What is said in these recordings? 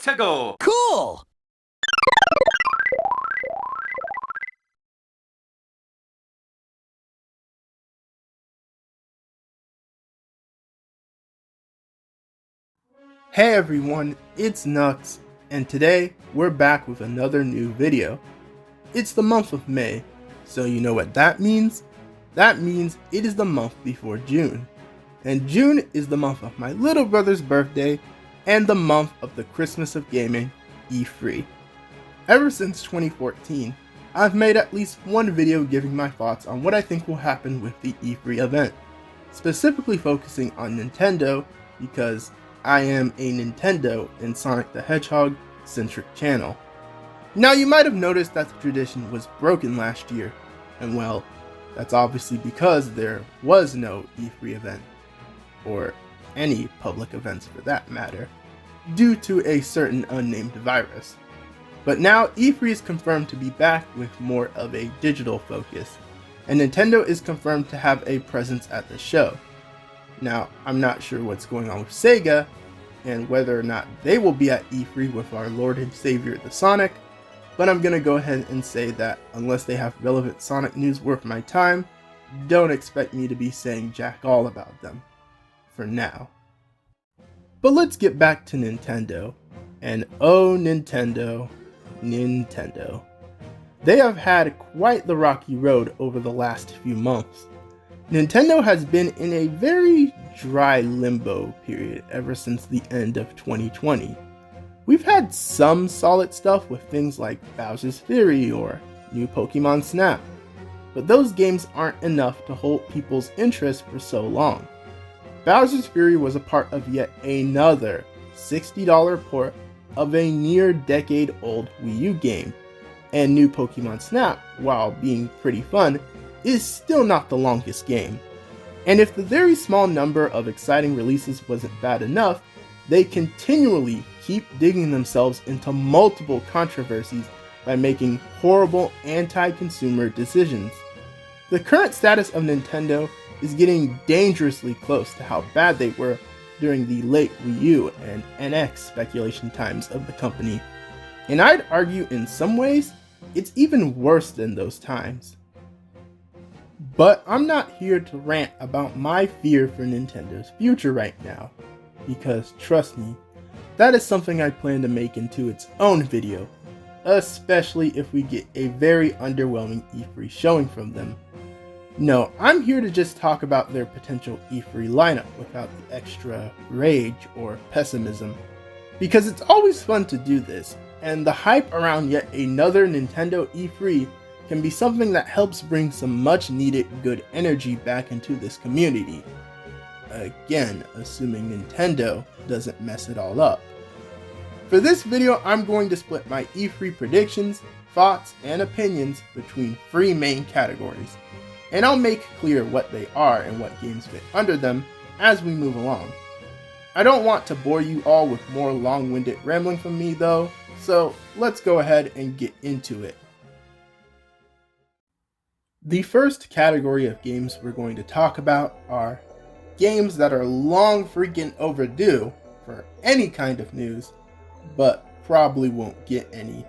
𝗃𝗂𝗃𝗀𝗃. Cool! Hey everyone, it's 𝗃𝗀𝗃, and today we're back with another new video. It's the month of May, so you know what that means? That means it is the month before June. And June is the month of my little brother's birthday, and the month of the Christmas of gaming, E3. Ever since 2014, I've made at least one video giving my thoughts on what I think will happen with the E3 event, specifically focusing on Nintendo because I am a Nintendo and Sonic the Hedgehog centric channel. Now you might have noticed that the tradition was broken last year, and well, that's obviously because there was no E3 event, or any public events for that matter, due to a certain unnamed virus. But now E3 is confirmed to be back with more of a digital focus, and Nintendo is confirmed to have a presence at the show. Now, I'm not sure what's going on with Sega, and whether or not they will be at E3 with our Lord and Savior the Sonic, but I'm gonna go ahead and say that unless they have relevant Sonic news worth my time, don't expect me to be saying jack all about them. For now. But let's get back to Nintendo, and oh Nintendo. They have had quite the rocky road over the last few months. Nintendo has been in a very dry limbo period ever since the end of 2020. We've had some solid stuff with things like Bowser's Fury or new Pokemon Snap, but those games aren't enough to hold people's interest for so long. Bowser's Fury was a part of yet another $60 port of a near decade-old Wii U game, and new Pokemon Snap, while being pretty fun, is still not the longest game. And if the very small number of exciting releases wasn't bad enough, they continually keep digging themselves into multiple controversies by making horrible anti-consumer decisions. The current status of Nintendo is getting dangerously close to how bad they were during the late Wii U and NX speculation times of the company, and I'd argue in some ways, it's even worse than those times. But I'm not here to rant about my fear for Nintendo's future right now, because trust me, that is something I plan to make into its own video, especially if we get a very underwhelming E3 showing from them. No, I'm here to just talk about their potential E3 lineup without the extra rage or pessimism, because it's always fun to do this, and the hype around yet another Nintendo E3 can be something that helps bring some much needed good energy back into this community. Again, assuming Nintendo doesn't mess it all up. For this video, I'm going to split my E3 predictions, thoughts, and opinions between 3 main categories, and I'll make clear what they are and what games fit under them as we move along. I don't want to bore you all with more long-winded rambling from me though, so let's go ahead and get into it. The first category of games we're going to talk about are games that are long freaking overdue for any kind of news, but probably won't get any.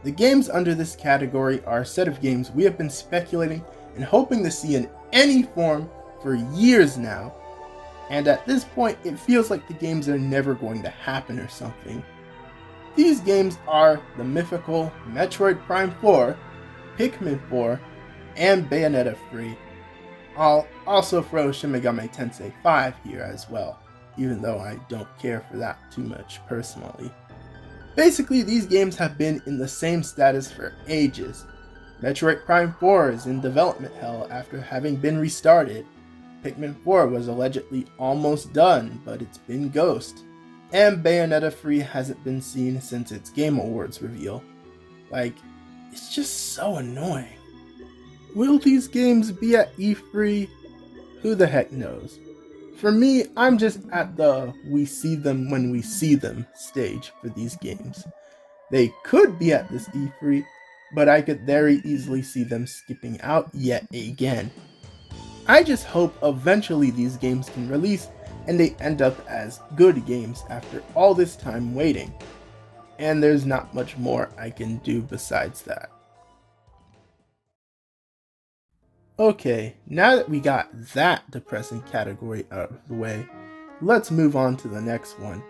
The games under this category are a set of games we have been speculating and hoping to see in any form for years now, and at this point it feels like the games are never going to happen or something. These games are the mythical Metroid Prime 4, Pikmin 4, and Bayonetta 3. I'll also throw Shin Megami Tensei 5 here as well, even though I don't care for that too much personally. Basically, these games have been in the same status for ages. Metroid Prime 4 is in development hell after having been restarted. Pikmin 4 was allegedly almost done, but it's been ghost. And Bayonetta 3 hasn't been seen since its Game Awards reveal. Like, it's just so annoying. Will these games be at E3? Who the heck knows? For me, I'm just at the we see them when we see them stage for these games. They could be at this E3, but I could very easily see them skipping out yet again. I just hope eventually these games can release and they end up as good games after all this time waiting. and there's not much more I can do besides that. Okay, now that we got that depressing category out of the way, let's move on to the next one,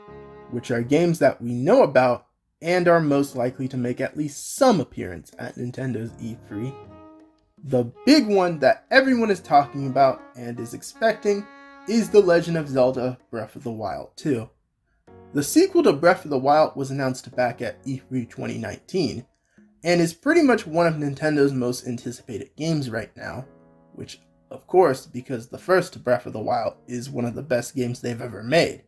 which are games that we know about and are most likely to make at least some appearance at Nintendo's E3. The big one that everyone is talking about and is expecting is The Legend of Zelda Breath of the Wild 2. The sequel to Breath of the Wild was announced back at E3 2019, and is pretty much one of Nintendo's most anticipated games right now, which, of course, because the first Breath of the Wild is one of the best games they've ever made.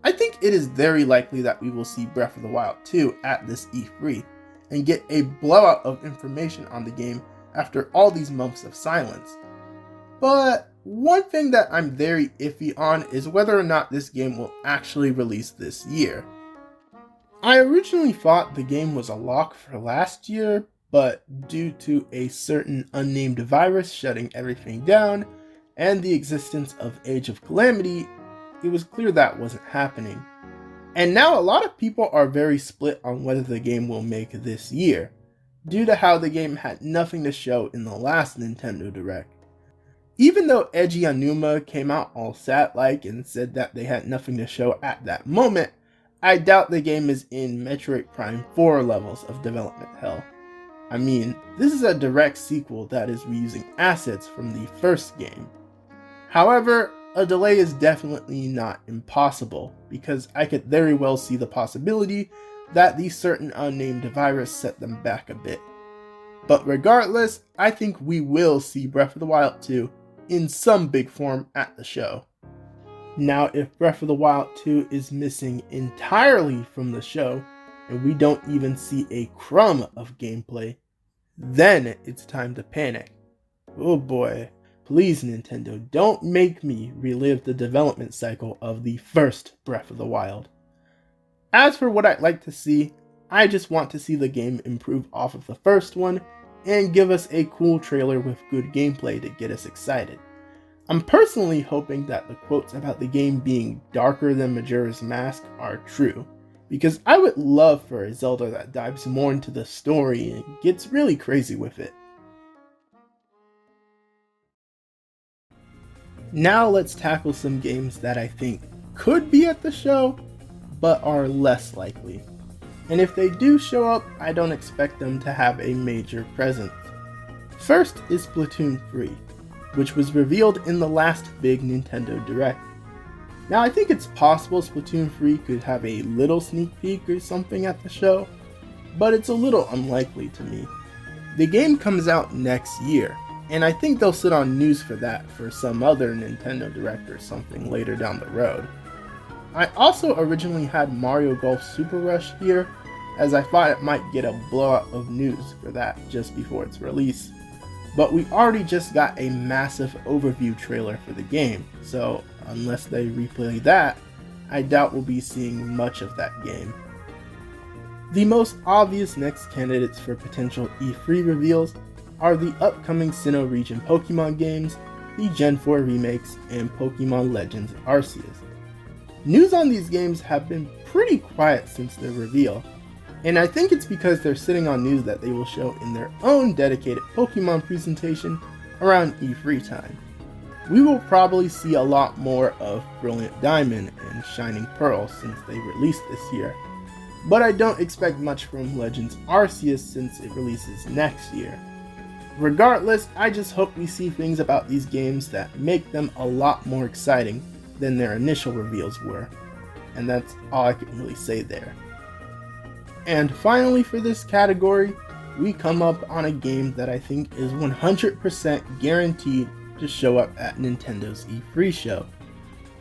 I think it is very likely that we will see Breath of the Wild 2 at this E3, and get a blowout of information on the game after all these months of silence. But one thing that I'm very iffy on is whether or not this game will actually release this year. I originally thought the game was a lock for last year, but due to a certain unnamed virus shutting everything down, and the existence of 𝗵𝗲𝗃, it was clear that wasn't happening. And now a lot of people are very split on whether the game will make this year, due to how the game had nothing to show in the last Nintendo Direct. Even though Eiji Aonuma came out all sad-like and said that they had nothing to show at that moment, I doubt the game is in Metroid Prime 4 levels of development hell. I mean, this is a direct sequel that is reusing assets from the first game. However, a delay is definitely not impossible, because I could very well see the possibility that the certain unnamed virus set them back a bit. But regardless, I think we will see Breath of the Wild 2 in some big form at the show. Now, if Breath of the Wild 2 is missing entirely from the show, and we don't even see a crumb of gameplay, then it's time to panic. Oh boy, please Nintendo, don't make me relive the development cycle of the first Breath of the Wild. As for what I'd like to see, I just want to see the game improve off of the first one, and give us a cool trailer with good gameplay to get us excited. I'm personally hoping that the quotes about the game being darker than Majora's Mask are true, because I would love for a Zelda that dives more into the story and gets really crazy with it. Now let's tackle some games that I think could be at the show, but are less likely. And if they do show up, I don't expect them to have a major presence. First is Splatoon 3, which was revealed in the last big Nintendo Direct. Now I think it's possible Splatoon 3 could have a little sneak peek or something at the show, but it's a little unlikely to me. The game comes out next year, and I think they'll sit on news for that for some other Nintendo Direct or something later down the road. I also originally had Mario Golf Super Rush here, as I thought it might get a blowout of news for that just before its release. But we already just got a massive overview trailer for the game, so unless they replay that, I doubt we'll be seeing much of that game. The most obvious next candidates for potential E3 reveals are the upcoming Sinnoh region Pokemon games, the Gen 4 remakes, and Pokemon Legends Arceus. News on these games have been pretty quiet since their reveal, and I think it's because they're sitting on news that they will show in their own dedicated Pokemon presentation around E3 time. We will probably see a lot more of Brilliant Diamond and Shining Pearl since they released this year, but I don't expect much from Legends Arceus since it releases next year. Regardless, I just hope we see things about these games that make them a lot more exciting than their initial reveals were, and that's all I can really say there. And finally for this category, we come up on a game that I think is 100% guaranteed to show up at Nintendo's E3 show,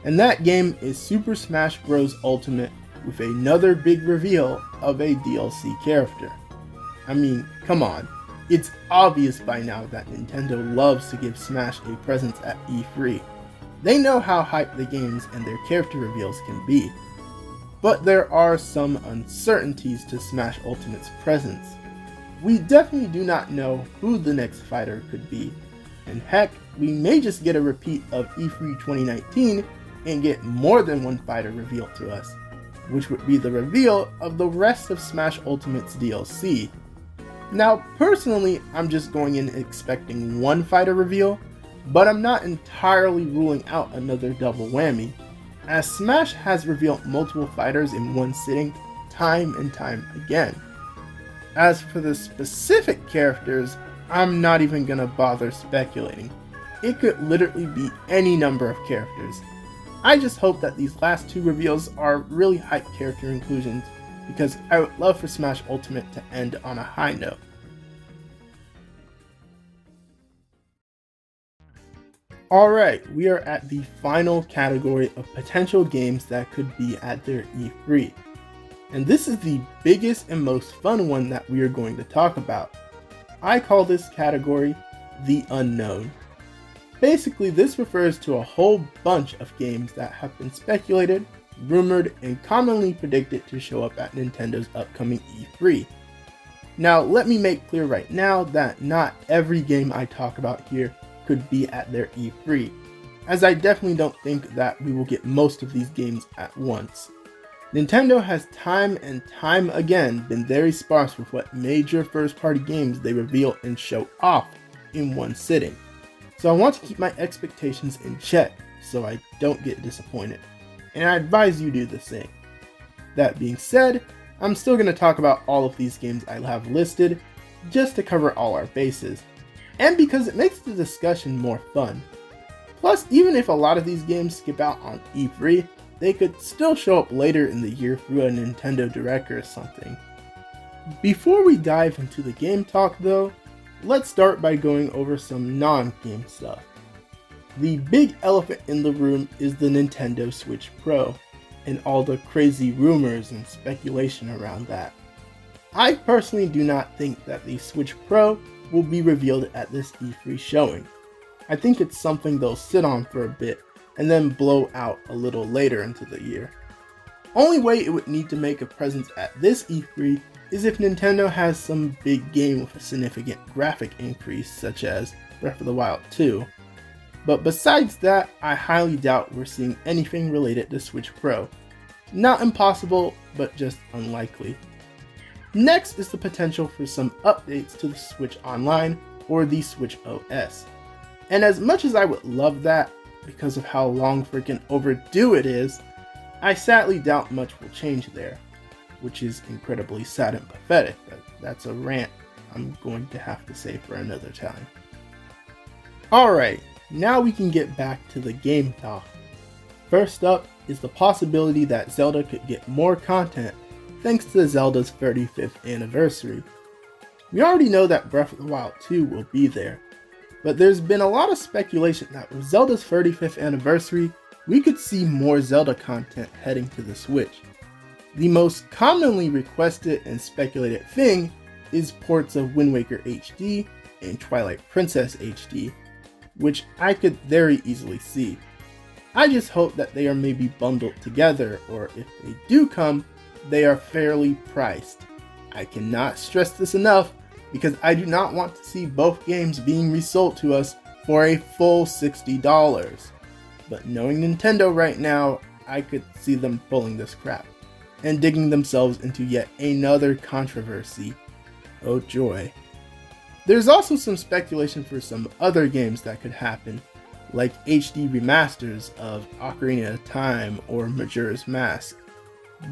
and that game is Super Smash Bros. Ultimate, with another big reveal of a DLC character. I mean, come on, it's obvious by now that Nintendo loves to give Smash a presence at E3. They know how hyped the games and their character reveals can be. But there are some uncertainties to Smash Ultimate's presence. We definitely do not know who the next fighter could be, and heck, we may just get a repeat of E3 2019 and get more than one fighter revealed to us. which would be the reveal of the rest of Smash Ultimate's DLC. Now, personally, I'm just going in expecting one fighter reveal, but I'm not entirely ruling out another double whammy, as Smash has revealed multiple fighters in one sitting time and time again. As for the specific characters, I'm not even gonna bother speculating. It could literally be any number of characters. I just hope that these last two reveals are really hype character inclusions, because I would love for Smash Ultimate to end on a high note. Alright, we are at the final category of potential games that could be at their E3. And this is the biggest and most fun one that we are going to talk about. I call this category the unknown. Basically, this refers to a whole bunch of games that have been speculated, rumored, and commonly predicted to show up at Nintendo's upcoming E3. Now, let me make clear right now that not every game I talk about here could be at their E3, as I definitely don't think that we will get most of these games at once. Nintendo has time and time again been very sparse with what major first-party games they reveal and show off in one sitting, so I want to keep my expectations in check so I don't get disappointed, and I advise you do the same. That being said, I'm still going to talk about all of these games I have listed, just to cover all our bases, and because it makes the discussion more fun. Plus, even if a lot of these games skip out on E3, they could still show up later in the year through a Nintendo Direct or something. Before we dive into the game talk though, let's start by going over some non-game stuff. The big elephant in the room is the Nintendo Switch Pro, and all the crazy rumors and speculation around that. I personally do not think that the Switch Pro will be revealed at this E3 showing. I think it's something they'll sit on for a bit and then blow out a little later into the year. Only way it would need to make a presence at this E3 is if Nintendo has some big game with a significant graphic increase such as Breath of the Wild 2. But besides that, I highly doubt we're seeing anything related to Switch Pro. Not impossible, but just unlikely. Next is the potential for some updates to the Switch Online or the Switch OS. And as much as I would love that, because of how long freaking overdue it is, I sadly doubt much will change there, which is incredibly sad and pathetic, but that's a rant I'm going to have to say for another time. Alright, now we can get back to the game talk. First up is the possibility that Zelda could get more content thanks to Zelda's 35th anniversary. We already know that Breath of the Wild 2 will be there, but there's been a lot of speculation that with Zelda's 35th anniversary, we could see more Zelda content heading to the Switch. The most commonly requested and speculated thing is ports of Wind Waker HD and Twilight Princess HD, which I could very easily see. I just hope that they are maybe bundled together, or if they do come, they are fairly priced. I cannot stress this enough, because I do not want to see both games being resold to us for a full $60. But knowing Nintendo right now, I could see them pulling this crap, and digging themselves into yet another controversy. Oh joy. There's also some speculation for some other games that could happen, like HD remasters of Ocarina of Time or Majora's Mask.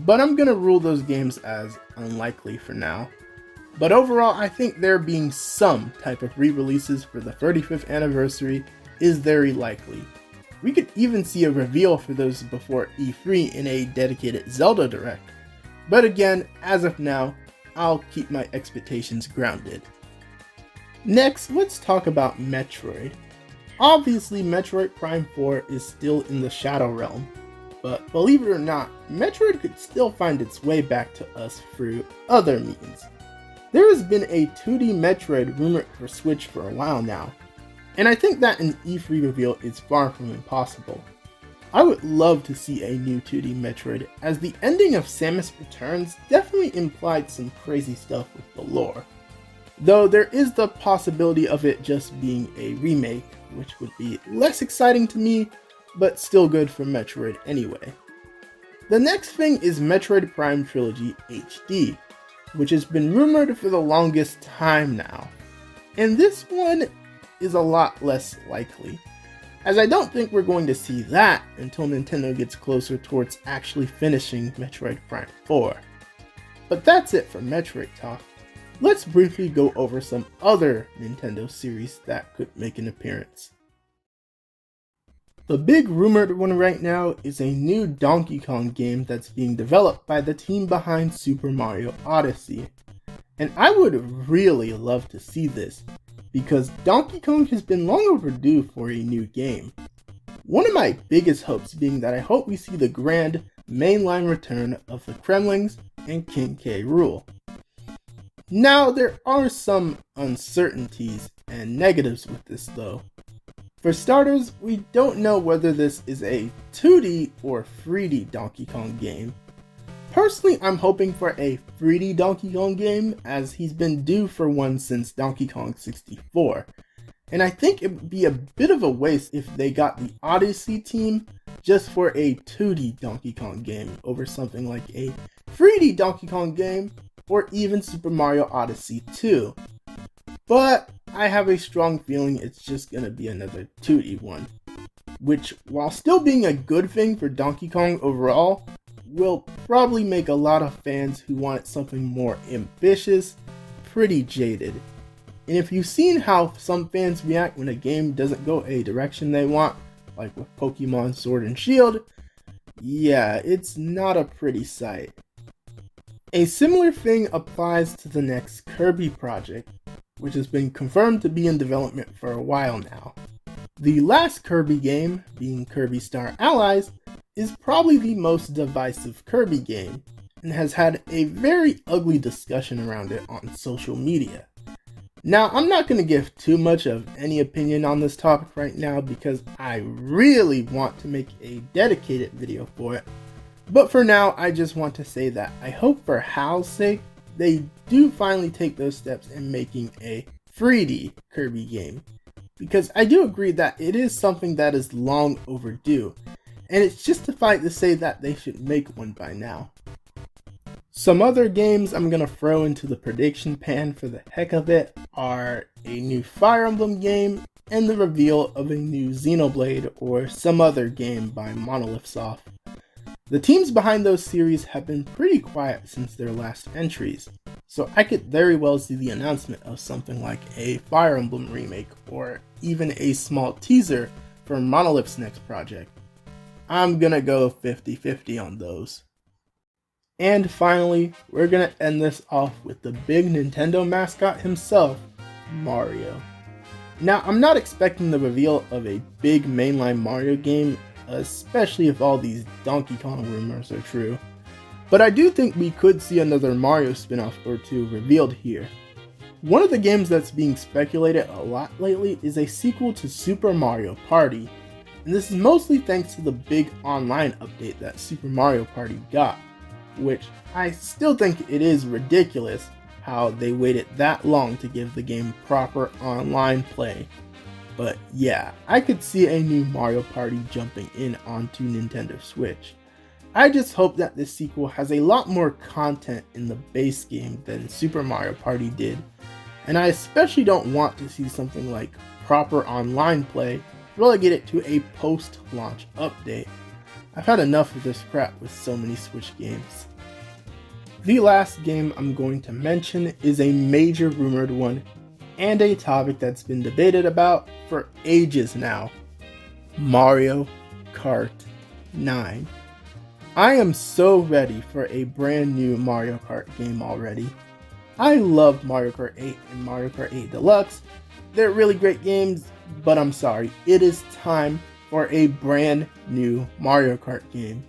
But I'm gonna rule those games as unlikely for now. But overall, I think there being some type of re-releases for the 35th anniversary is very likely. We could even see a reveal for those before E3 in a dedicated Zelda Direct. But again, as of now, I'll keep my expectations grounded. Next, let's talk about Metroid. Obviously, Metroid Prime 4 is still in the Shadow Realm, but believe it or not, Metroid could still find its way back to us through other means. There has been a 2D Metroid rumored for Switch for a while now, and I think that an E3 reveal is far from impossible. I would love to see a new 2D Metroid, as the ending of Samus Returns definitely implied some crazy stuff with the lore. Though there is the possibility of it just being a remake, which would be less exciting to me, but still good for Metroid anyway. The next thing is Metroid Prime Trilogy HD, which has been rumored for the longest time now. And this one is a lot less likely, as I don't think we're going to see that until Nintendo gets closer towards actually finishing Metroid Prime 4. But that's it for Metroid talk. Let's briefly go over some other Nintendo series that could make an appearance. The big rumored one right now is a new Donkey Kong game that's being developed by the team behind Super Mario Odyssey. And I would really love to see this, because Donkey Kong has been long overdue for a new game. One of my biggest hopes being that I hope we see the grand mainline return of the Kremlings and King K. Rool. Now, there are some uncertainties and negatives with this though. For starters, we don't know whether this is a 2D or 3D Donkey Kong game. Personally, I'm hoping for a 3D Donkey Kong game, as he's been due for one since Donkey Kong 64. And I think it would be a bit of a waste if they got the Odyssey team just for a 2D Donkey Kong game over something like a 3D Donkey Kong game or even Super Mario Odyssey 2. But I have a strong feeling it's just gonna be another 2D one, which, while still being a good thing for Donkey Kong overall, will probably make a lot of fans who wanted something more ambitious pretty jaded. And if you've seen how some fans react when a game doesn't go a direction they want, like with Pokemon Sword and Shield, yeah, it's not a pretty sight. A similar thing applies to the next Kirby project, which has been confirmed to be in development for a while now. The last Kirby game, being Kirby Star Allies, is probably the most divisive Kirby game, and has had a very ugly discussion around it on social media. Now, I'm not going to give too much of any opinion on this topic right now because I really want to make a dedicated video for it, but for now I just want to say that I hope for HAL's sake they do finally take those steps in making a 3D Kirby game, because I do agree that it is something that is long overdue, and it's justified to say that they should make one by now. Some other games I'm gonna throw into the prediction pan for the heck of it are a new Fire Emblem game and the reveal of a new Xenoblade or some other game by Monolith Soft. The teams behind those series have been pretty quiet since their last entries, so I could very well see the announcement of something like a Fire Emblem remake or even a small teaser for Monolith's next project. I'm gonna go 50-50 on those. And finally, we're gonna end this off with the big Nintendo mascot himself, Mario. Now, I'm not expecting the reveal of a big mainline Mario game, especially if all these Donkey Kong rumors are true, but I do think we could see another Mario spin-off or two revealed here. One of the games that's being speculated a lot lately is a sequel to Super Mario Party, and this is mostly thanks to the big online update that Super Mario Party got, which I still think it is ridiculous how they waited that long to give the game proper online play. But yeah, I could see a new Mario Party jumping in onto Nintendo Switch. I just hope that this sequel has a lot more content in the base game than Super Mario Party did, and I especially don't want to see something like proper online play relegated to a post-launch update. I've had enough of this crap with so many Switch games. The last game I'm going to mention is a major rumored one, and a topic that's been debated about for ages now: Mario Kart 9. I am so ready for a brand new Mario Kart game already. I love Mario Kart 8 and Mario Kart 8 Deluxe. They're really great games, but I'm sorry, it is time for a brand new Mario Kart game.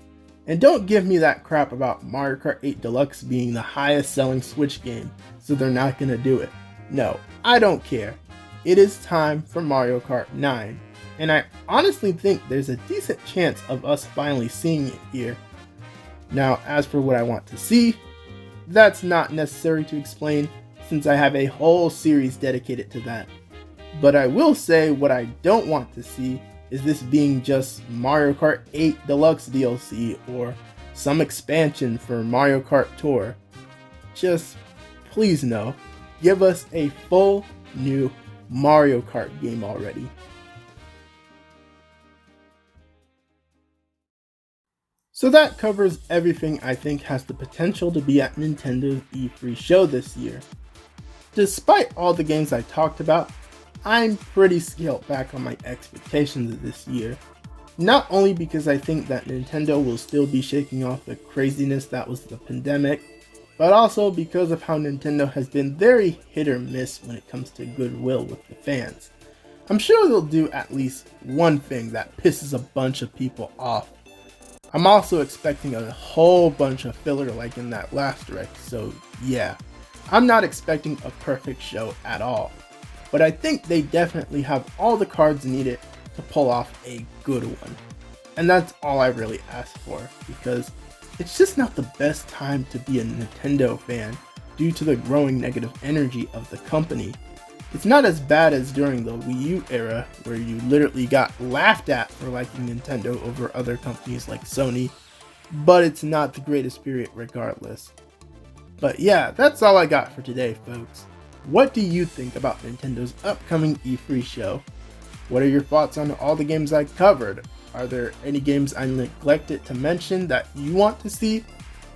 And don't give me that crap about Mario Kart 8 Deluxe being the highest selling Switch game, so they're not gonna do it. No, I don't care. It is time for Mario Kart 9, and I honestly think there's a decent chance of us finally seeing it here. Now, as for what I want to see, that's not necessary to explain since I have a whole series dedicated to that. But I will say what I don't want to see is this being just Mario Kart 8 Deluxe DLC or some expansion for Mario Kart Tour. Just please no, give us a full new Mario Kart game already. So that covers everything I think has the potential to be at Nintendo's E3 show this year. Despite all the games I talked about, I'm pretty scaled back on my expectations this year. Not only because I think that Nintendo will still be shaking off the craziness that was the pandemic, but also because of how Nintendo has been very hit or miss when it comes to goodwill with the fans. I'm sure they'll do at least one thing that pisses a bunch of people off. I'm also expecting a whole bunch of filler like in that last direct, so yeah, I'm not expecting a perfect show at all. But I think they definitely have all the cards needed to pull off a good one. And that's all I really ask for, because it's just not the best time to be a Nintendo fan due to the growing negative energy of the company. It's not as bad as during the Wii U era, where you literally got laughed at for liking Nintendo over other companies like Sony, but it's not the greatest period regardless. But yeah, that's all I got for today, folks. What do you think about Nintendo's upcoming E3 show? What are your thoughts on all the games I covered? Are there any games I neglected to mention that you want to see?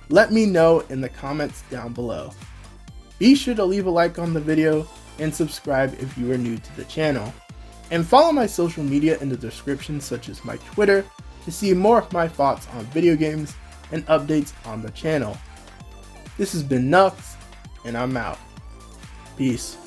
Let me know in the comments down below. Be sure to leave a like on the video and subscribe if you are new to the channel. And follow my social media in the description, such as my Twitter, to see more of my thoughts on video games and updates on the channel. This has been 𝗃𝗃𝗀𝗶𝗰, and I'm out. Peace.